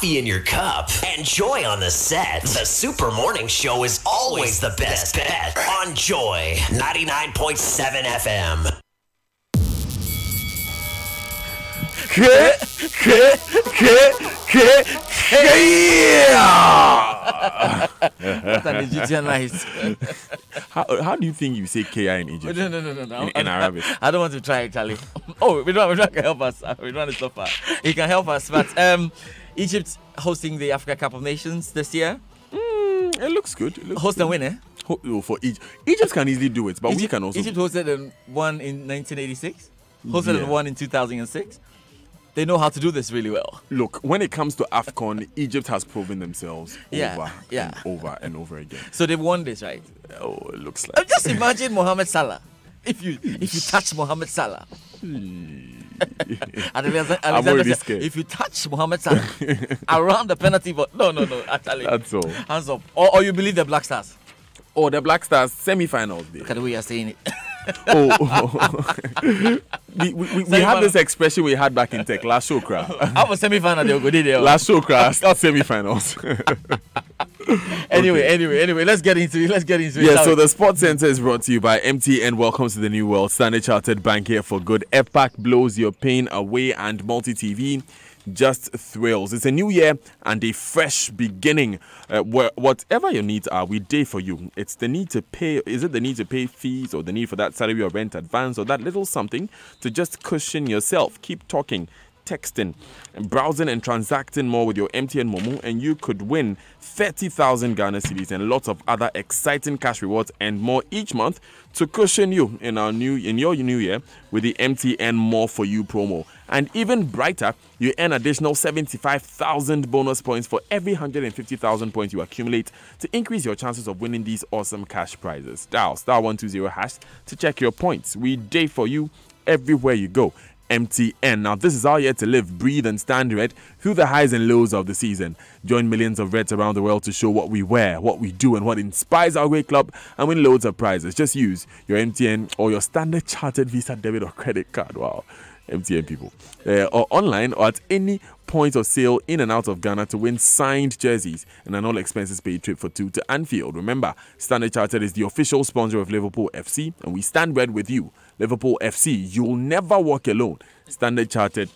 coffee in your cup, and Joy on the set, the Super Morning Show is always the best bet on Joy 99.7 FM. What an Egyptian life. How do you think you say KI in Egypt? No. In Arabic. I don't want to try it, Charlie. Oh, Ridwan can help us. Ridwan is so far. He can help us. But Egypt hosting the Africa Cup of Nations this year. It looks good. Host and win, eh? For Egypt. Egypt can easily do it, but we can also. Egypt hosted and won in 1986. Hosted and won in 2006. They know how to do this really well. Look, when it comes to AFCON, Egypt has proven themselves over and over again. So they've won this, right? Oh, it looks like. Just imagine Mohamed Salah. If you touch Mohamed Salah. I'm already scared. If you touch Mohamed Salah around the penalty box. No, actually. That's all. Hands up. Or you believe the Black Stars? Oh, the Black Stars semi-finals. Look at the way you're saying it. We have this expression we had back in tech, last shokra. I was semi-final, they'll go there. Last shokra, start semi-finals. Anyway, let's get into it. Yeah, so the Sports Center is brought to you by MTN. Welcome to the new world. Standard Chartered Bank here for good. FPAC blows your pain away, and multi-TV just thrills. It's a new year and a fresh beginning. Whatever your needs are, we day for you. It's the need to pay. Is it the need to pay fees, or the need for that salary or rent advance, or that little something to just cushion yourself? Keep talking, texting, and browsing and transacting more with your MTN Momo, and you could win 30,000 Ghana cedis and lots of other exciting cash rewards and more each month to cushion you in your new year with the MTN More For You promo. And even brighter, you earn additional 75,000 bonus points for every 150,000 points you accumulate to increase your chances of winning these awesome cash prizes. Dial *120# to check your points. We day for you everywhere you go. MTN. Now, this is our year to live, breathe, and stand red through the highs and lows of the season. Join millions of Reds around the world to show what we wear, what we do, and what inspires our great club, and win loads of prizes. Just use your MTN or your Standard Chartered Visa, debit, or credit card. Wow. MTN people. Or online or at any point of sale in and out of Ghana to win signed jerseys and an all expenses paid trip for two to Anfield. Remember, Standard Chartered is the official sponsor of Liverpool FC, and we stand red with you. Liverpool FC, you'll never walk alone. Standard Chartered,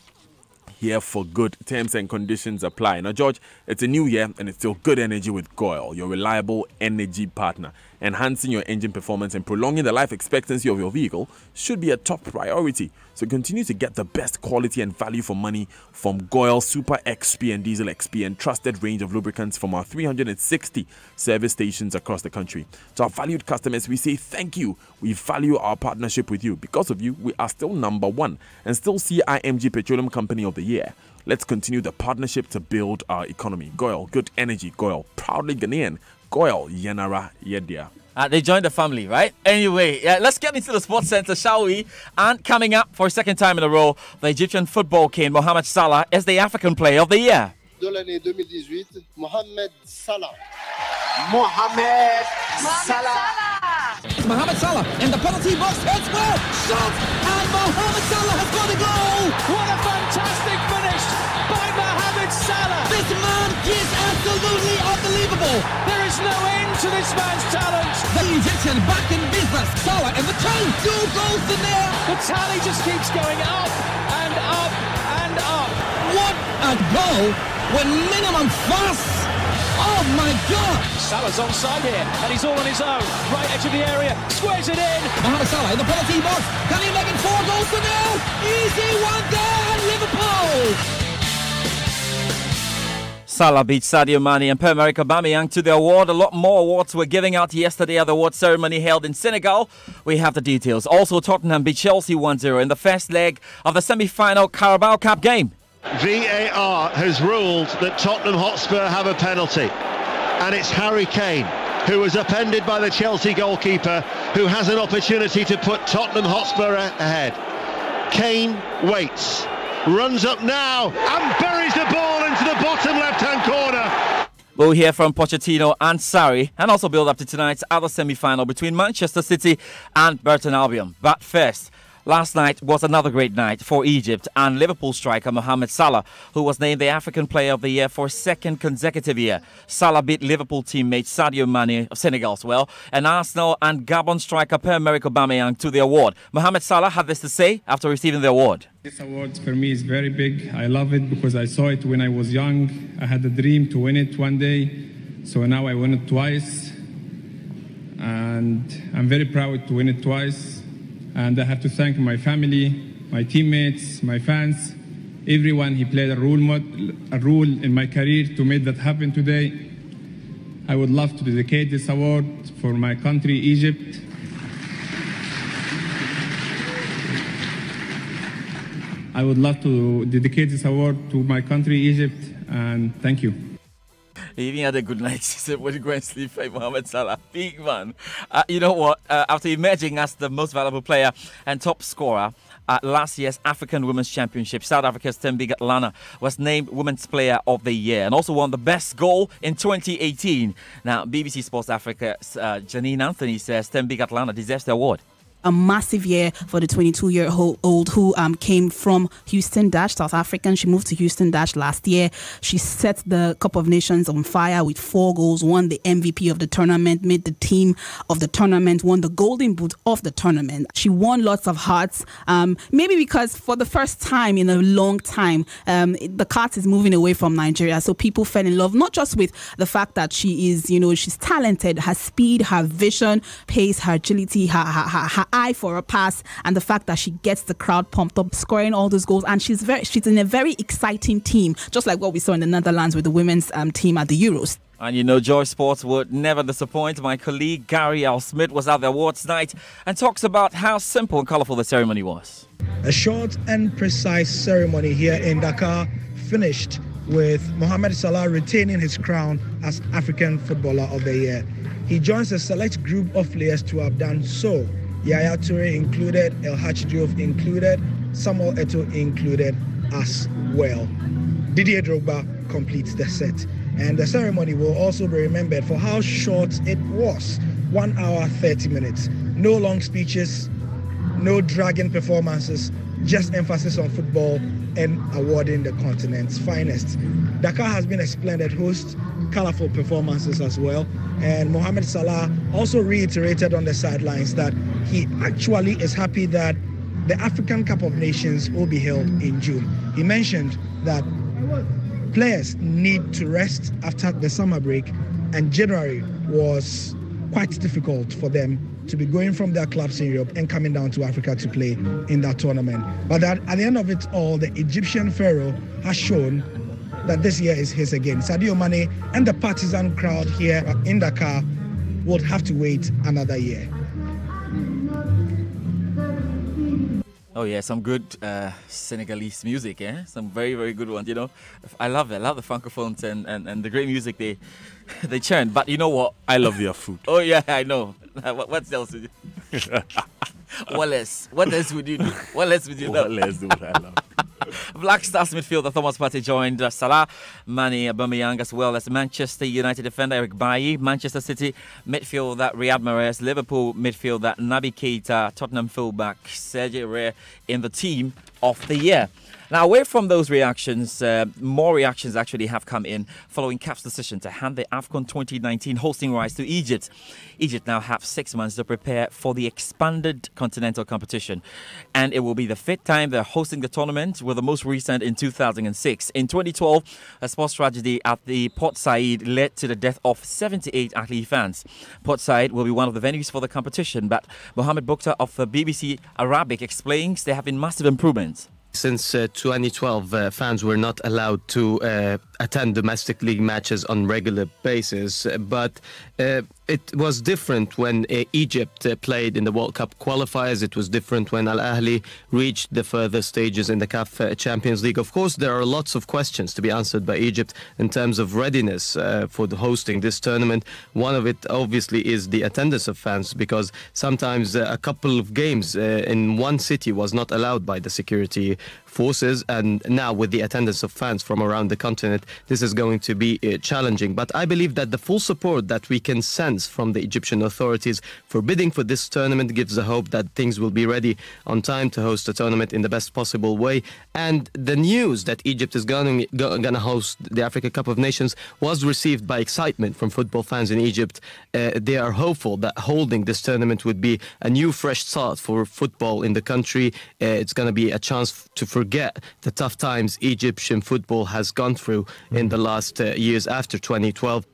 here for good. Terms and conditions apply. Now, George, it's a new year and it's still good energy with GOIL, your reliable energy partner. Enhancing your engine performance and prolonging the life expectancy of your vehicle should be a top priority. So continue to get the best quality and value for money from GOIL Super XP and Diesel XP and trusted range of lubricants from our 360 service stations across the country. To our valued customers, we say thank you. We value our partnership with you. Because of you, we are still number one and still CIMG Petroleum Company of the Year. Let's continue the partnership to build our economy. GOIL, good energy. GOIL, proudly Ghanaian. GOIL, Yenara Yedia. They joined the family, right? Anyway, let's get into the Sports Center, shall we? And coming up for a second time in a row, the Egyptian football king Mohamed Salah is the African Player of the Year. De l'année 2018, Mohamed Salah. Mohamed Salah. Mohamed Salah in the penalty box, hits well, shot, and Mohamed Salah has got a goal. What a fantastic finish by Mohamed Salah. This man is absolutely unbelievable. There is no end to this man's talent. The Egyptian back in business. Salah in the chain, 2 goals in there. The tally just keeps going up and up and up. What a goal with minimum fuss. Oh my God! Salah's onside here, and he's all on his own. Right edge of the area, squares it in. Mohamed Salah in the penalty box. Can he make it 4 goals to 0? Easy one there, and Liverpool. Salah beat Sadio Mane and Pierre-Emerick Aubameyang to the award. A lot more awards were giving out yesterday at the award ceremony held in Senegal. We have the details. Also, Tottenham beat Chelsea 1-0 in the first leg of the semi-final Carabao Cup game. VAR has ruled that Tottenham Hotspur have a penalty, and it's Harry Kane who was upended by the Chelsea goalkeeper, who has an opportunity to put Tottenham Hotspur ahead. Kane waits, runs up now and buries the ball into the bottom left-hand corner. We'll hear from Pochettino and Sarri, and also build up to tonight's other semi-final between Manchester City and Burton Albion. But first, Last night was another great night for Egypt and Liverpool striker Mohamed Salah, who was named the African Player of the Year for a second consecutive year. Salah beat Liverpool teammate Sadio Mane of Senegal as well, and Arsenal and Gabon striker Pierre-Emerick Aubameyang to the award. Mohamed Salah had this to say after receiving the award. This award for me is very big. I love it because I saw it when I was young. I had a dream to win it one day, so now I won it twice. And I'm very proud to win it twice. And I have to thank my family, my teammates, my fans, everyone who played a role in my career to make that happen today. I would love to dedicate this award for my country, Egypt. I would love to dedicate this award to my country, Egypt, and thank you. He even had a good night when he went to sleep, Mohamed Salah. Big man. You know what? After emerging as the most valuable player and top scorer at last year's African Women's Championship, South Africa's Thembi Kgatlana was named Women's Player of the Year and also won the best goal in 2018. Now, BBC Sports Africa's Janine Anthony says Thembi Kgatlana deserves the award. A massive year for the 22-year-old who came from Houston Dash, South African. She moved to Houston Dash last year. She set the Cup of Nations on fire with 4 goals, won the MVP of the tournament, made the team of the tournament, won the Golden Boot of the tournament. She won lots of hearts, maybe because for the first time in a long time, the cart is moving away from Nigeria. So people fell in love, not just with the fact that she is, she's talented, her speed, her vision, pace, her agility, her eye for a pass, and the fact that she gets the crowd pumped up, scoring all those goals, and she's in a very exciting team, just like what we saw in the Netherlands with the women's team at the Euros. And Joy Sports would never disappoint. My colleague Gary L. Smith was at the awards night and talks about how simple and colourful the ceremony was. A short and precise ceremony here in Dakar finished with Mohamed Salah retaining his crown as African Footballer of the Year. He joins a select group of players to have done so. Yaya Toure included, El Hadji Diouf included, Samuel Eto'o included as well. Didier Drogba completes the set. And the ceremony will also be remembered for how short it was. 1 hour, 30 minutes. No long speeches, no dragging performances, just emphasis on football and awarding the continent's finest. Dakar has been a splendid host, colourful performances as well. And Mohamed Salah also reiterated on the sidelines that he actually is happy that the African Cup of Nations will be held in June. He mentioned that players need to rest after the summer break, and January was quite difficult for them to be going from their clubs in Europe and coming down to Africa to play in that tournament. But that at the end of it all, the Egyptian pharaoh has shown that this year is his again. Sadio Mane and the partisan crowd here in Dakar would have to wait another year. Oh yeah, some good Senegalese music, eh? Some very, very good ones, I love it. I love the francophones and the great music they churn. But you know what? I love their food. Oh yeah, I know. What else would you What else? What else would you do? What else would you do? What else do I love? Black Stars midfielder Thomas Partey joined Salah, Mane, Aubameyang, as well as Manchester United defender Eric Bailly, Manchester City midfielder Riyad Mahrez, Liverpool midfielder Naby Keita, Tottenham fullback Serge Aurier in the team of the year. Now, away from those reactions, more reactions actually have come in following CAF's decision to hand the AFCON 2019 hosting rights to Egypt. Egypt now have 6 months to prepare for the expanded continental competition, and it will be the 5th time they're hosting the tournament, with the most recent in 2006. In 2012, a sports tragedy at the Port Said led to the death of 78 Ahli fans. Port Said will be one of the venues for the competition, but Mohamed Bukhtar of BBC Arabic explains there have been massive improvements. Since 2012, fans were not allowed to attend domestic league matches on regular basis, but it was different when Egypt played in the World Cup qualifiers. It was different when Al Ahly reached the further stages in the CAF Champions League. Of course, there are lots of questions to be answered by Egypt in terms of readiness for the hosting this tournament. One of it, obviously, is the attendance of fans, because sometimes a couple of games in one city was not allowed by the security forces, and now with the attendance of fans from around the continent, this is going to be challenging. But I believe that the full support that we can sense from the Egyptian authorities for bidding for this tournament gives the hope that things will be ready on time to host the tournament in the best possible way. And the news that Egypt is going to host the Africa Cup of Nations was received by excitement from football fans in Egypt. They are hopeful that holding this tournament would be a new fresh start for football in the country. It's going to be a chance to forget the tough times Egyptian football has gone through in the last years after 2012.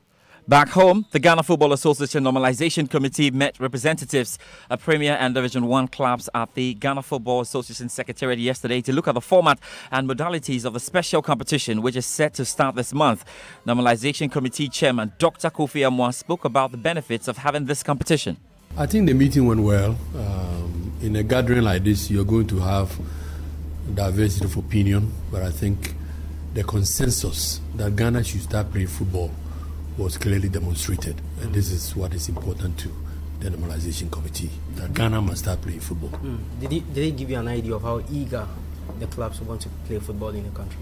Back home, the Ghana Football Association Normalization Committee met representatives of Premier and Division 1 clubs at the Ghana Football Association Secretariat yesterday to look at the format and modalities of the special competition, which is set to start this month. Normalization Committee Chairman Dr. Kofi Amoah spoke about the benefits of having this competition. I think the meeting went well. In a gathering like this, you're going to have diversity of opinion, but I think the consensus that Ghana should start playing football was clearly demonstrated, and this is what is important to the Normalization Committee, that Ghana must start playing football. Did they give you an idea of how eager the clubs want to play football in the country?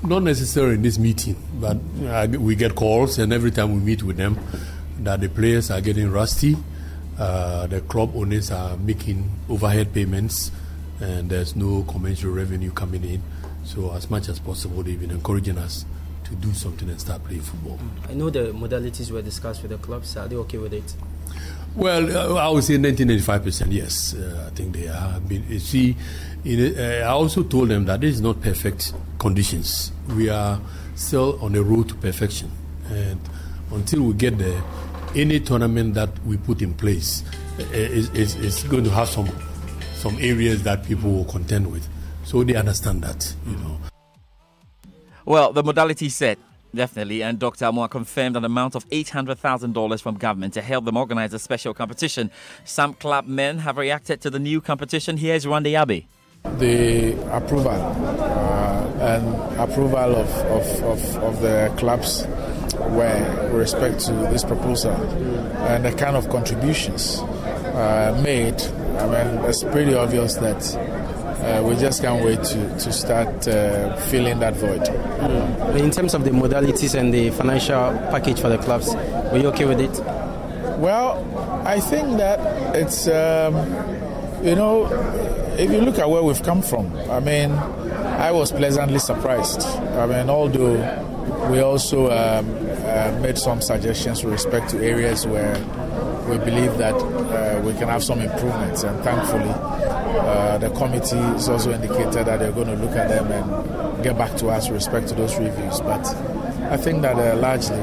Not necessarily in this meeting, but we get calls, and every time we meet with them, that the players are getting rusty, the club owners are making overhead payments, and there's no commensurate revenue coming in. So as much as possible, they've been encouraging us to do something and start playing football. I know the modalities were discussed with the clubs. Are they okay with it? Well, I would say 95% yes. I think they are. You see, I also told them that this is not perfect conditions. We are still on the road to perfection. And until we get there, any tournament that we put in place is going to have some areas that people will contend with. So they understand that, you know. Well, the modality set, definitely, and Dr. Amoah confirmed an amount of $800,000 from government to help them organize a special competition. Some club men have reacted to the new competition. Here's Randy Abbey. The approval of the clubs with respect to this proposal and the kind of contributions made, I mean, it's pretty obvious that we just can't wait to start filling that void. In terms of the modalities and the financial package for the clubs, were you okay with it? Well, I think that it's, if you look at where we've come from, I mean, I was pleasantly surprised. I mean, although we also made some suggestions with respect to areas where we believe that we can have some improvements, and thankfully the committee has also indicated that they're going to look at them and get back to us with respect to those reviews. But I think that largely,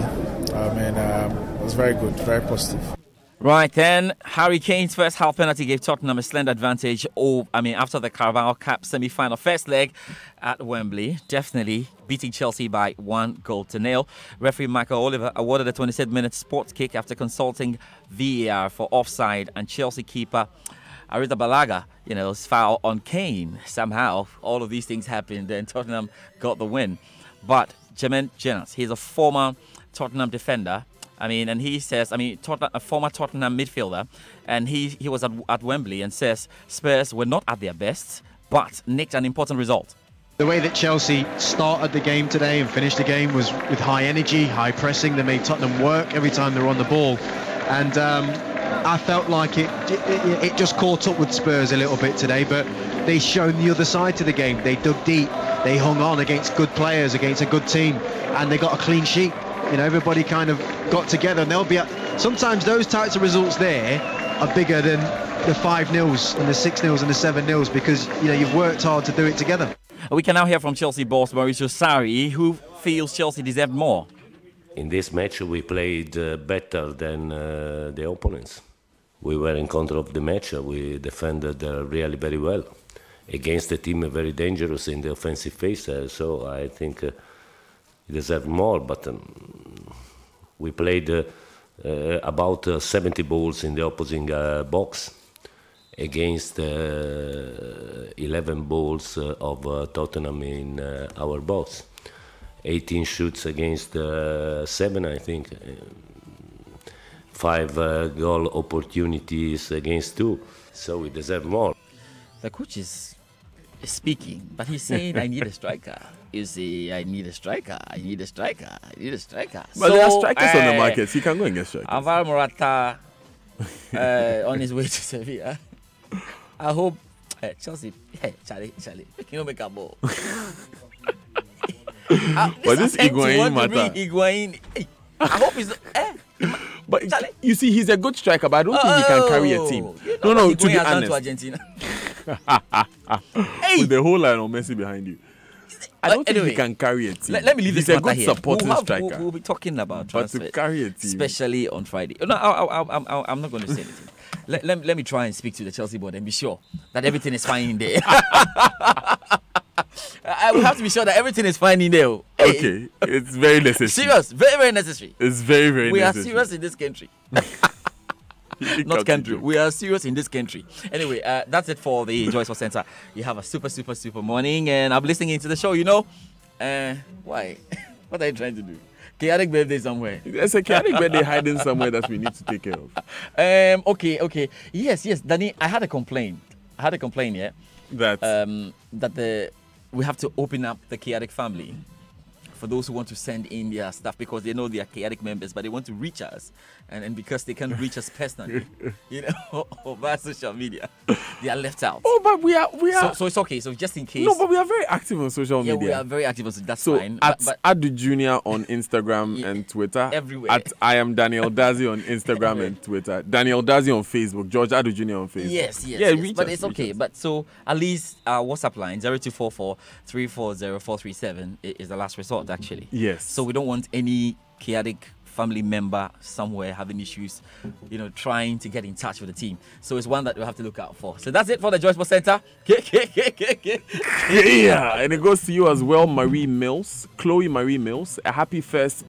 it's very good, very positive. Right then, Harry Kane's first half penalty gave Tottenham a slender advantage after the Carabao Cup semi-final first leg at Wembley, definitely beating Chelsea by 1-0. Referee Michael Oliver awarded a 27-minute sports kick after consulting VAR for offside, and Chelsea keeper Arita Balaga, foul on Kane. Somehow, all of these things happened and Tottenham got the win. But Jermaine Jenas, he's a former Tottenham defender. And he says, a former Tottenham midfielder, and he was at Wembley and says Spurs were not at their best, but nicked an important result. The way that Chelsea started the game today and finished the game was with high energy, high pressing. They made Tottenham work every time they were on the ball. And I felt like it just caught up with Spurs a little bit today, but they showed the other side to the game. They dug deep, they hung on against good players, against a good team, and they got a clean sheet. Everybody kind of got together, and they'll be sometimes those types of results there are bigger than the 5-0s and the 6-0s and the 7-0s, because you've worked hard to do it together. We can now hear from Chelsea boss Mauricio Sarri, who feels Chelsea deserved more. In this match we played better than the opponents. We were in control of the match. We defended really very well against a team very dangerous in the offensive phase. So I think deserve more, but we played about 70 balls in the opposing box against 11 balls of Tottenham in our box. 18 shoots against 7, I think. 5 goal opportunities against 2, so we deserve more. The coach is speaking, but he's saying, I need a striker. You see, I need a striker. I need a striker. I need a striker. But there are strikers on the market. He can go and get strikers. Alvaro Morata on his way to Sevilla. I hope Chelsea. Hey, Charlie, you know make a ball. But this Higuain matter. Higuain. I hope he's. But Charlie. You see, he's a good striker, but I don't think he can carry a team. No, to be honest. To Argentina. With the whole line of Messi behind you. I don't think he can carry a team. Let me leave this matter here. He's a good supporting striker. We'll be talking about transfers, but to carry a team, especially on Friday. No, I'm not going to say anything. Let me try and speak to the Chelsea board and be sure that everything is fine in there. I will have to be sure that everything is fine in there. Okay, it's very necessary. Serious, very, very necessary. It's very, very necessary. We are serious in this country. Not country. We are serious in this country. Anyway, that's it for the Joy Sports Center. You have a super morning, and I'm listening into the show. You know, why? What are you trying to do? Chaotic birthday somewhere. There's a chaotic birthday hiding somewhere that we need to take care of. Okay. Yes, Danny. I had a complaint. Yeah. That we have to open up the chaotic family for those who want to send in their stuff, because they know they are chaotic members, but they want to reach us, and because they can't reach us personally, or via social media, they are left out. Oh, but we are. So it's okay. So just in case. No, but we are very active on social media. Yeah, we are very active on social. That's so fine. At the Junior on Instagram and Twitter. Everywhere. At I am Daniel Dazi on Instagram and Twitter. Daniel Dazi on Facebook. George Adu Junior on Facebook. Yes. But it's okay. But so at least our WhatsApp line 0244 340 437 is the last resort, actually. Yes. So we don't want any chaotic family member somewhere having issues, trying to get in touch with the team. So it's one that we'll have to look out for. So that's it for the Joy Sports Center. Yeah, and it goes to you as well, Chloe Marie Mills. A happy first